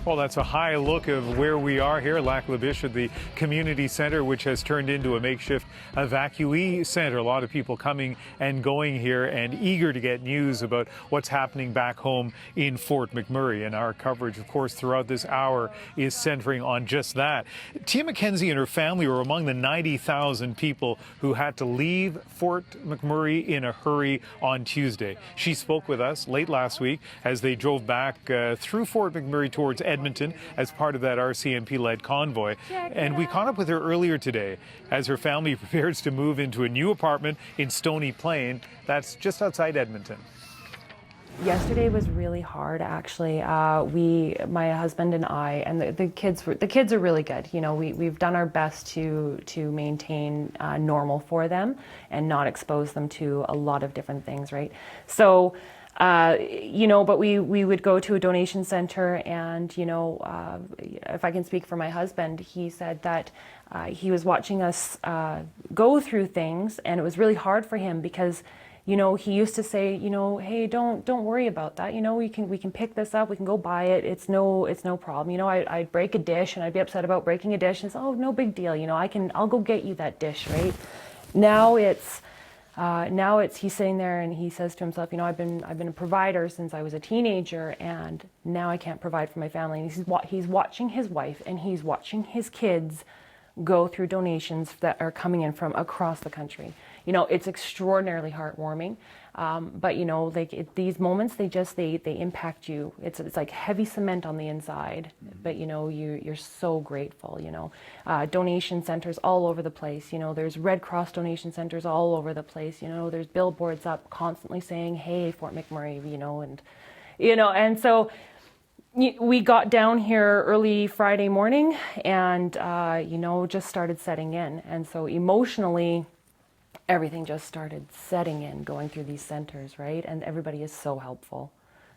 Well, that's a high look of where we are here, Lac La Biche at the community center, which has turned into a makeshift evacuee center. A lot of people coming and going here and eager to get news about what's happening back home in Fort McMurray. And our coverage, of course, throughout this hour is centering on just that. Tia McKenzie and her family were among the 90,000 people who had to leave Fort McMurray in a hurry on Tuesday. She spoke with us late last week as they drove back through Fort McMurray towards Edmonton as part of that RCMP-led convoy. And we caught up with her earlier today as her family prepares to move into a new apartment in Stony Plain. That's just outside Edmonton. Yesterday was really hard, actually. My husband and I, and the kids are really good. You know, we've done our best to maintain normal for them and not expose them to a lot of different things, right? So, you know, but we would go to a donation center, and, you know, if I can speak for my husband, he said that he was watching us go through things, and it was really hard for him because, you know, he used to say, you know, hey, don't worry about that. You know, we can pick this up. We can go buy it. It's no problem. You know, I'd break a dish and I'd be upset about breaking a dish. And it's, oh, no big deal. You know, I'll go get you that dish, right? Now it's he's sitting there and he says to himself, you know, I've been a provider since I was a teenager, and now I can't provide for my family. And he's watching his wife and he's watching his kids go through donations that are coming in from across the country. You know, it's extraordinarily heartwarming, but, you know, like these moments, they impact you. It's like heavy cement on the inside, but, you know, you're so grateful. You know, donation centers all over the place. You know, there's Red Cross donation centers all over the place. You know, there's billboards up constantly saying, "Hey, Fort McMurray," and so we got down here early Friday morning, and you know, just started setting in, and so emotionally, everything just started setting in, going through these centers, right? And everybody is so helpful,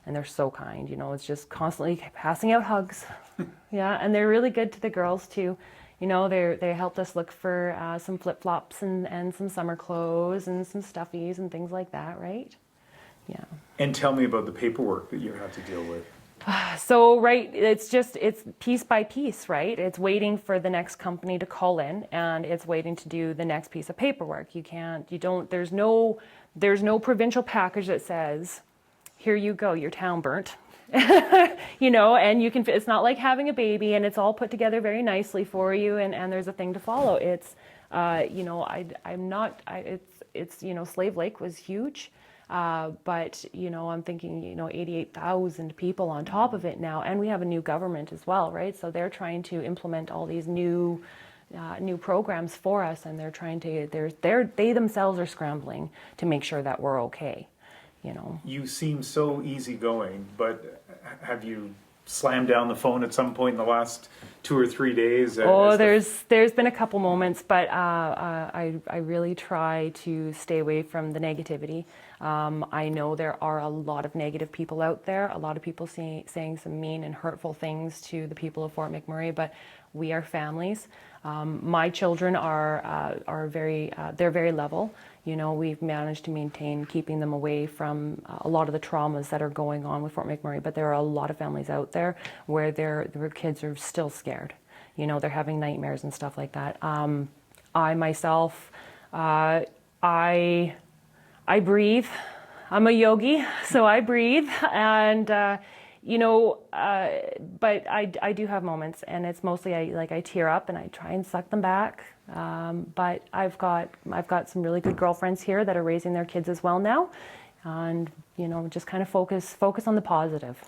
and they're so kind. You know, it's just constantly passing out hugs. Yeah, and they're really good to the girls too. You know, they helped us look for some flip-flops and some summer clothes and some stuffies and things like that, right? Yeah. And tell me about the paperwork that you have to deal with. So, right, it's piece by piece, right? It's waiting for the next company to call in, and it's waiting to do the next piece of paperwork. There's no provincial package that says, here you go, your town burnt. You know, and it's not like having a baby and it's all put together very nicely for you, and there's a thing to follow. It's, you know, you know, Slave Lake was huge. But, you know, I'm thinking, you know, 88,000 people on top of it now, and we have a new government as well, right? So they're trying to implement all these new programs for us, and they're trying to, they themselves are scrambling to make sure that we're okay, you know. You seem so easygoing, but have you slammed down the phone at some point in the last 2 or 3 days? There's been a couple moments, but I really try to stay away from the negativity. I know there are a lot of negative people out there, a lot of people saying some mean and hurtful things to the people of Fort McMurray, but we are families. My children are very level. You know, we've managed to maintain keeping them away from a lot of the traumas that are going on with Fort McMurray, but there are a lot of families out there where their kids are still scared. You know, they're having nightmares and stuff like that. I myself, I breathe. I'm a yogi, so I breathe, and you know, but I do have moments, and it's mostly I tear up and I try and suck them back. But I've got some really good girlfriends here that are raising their kids as well now, and, you know, just kind of focus on the positive.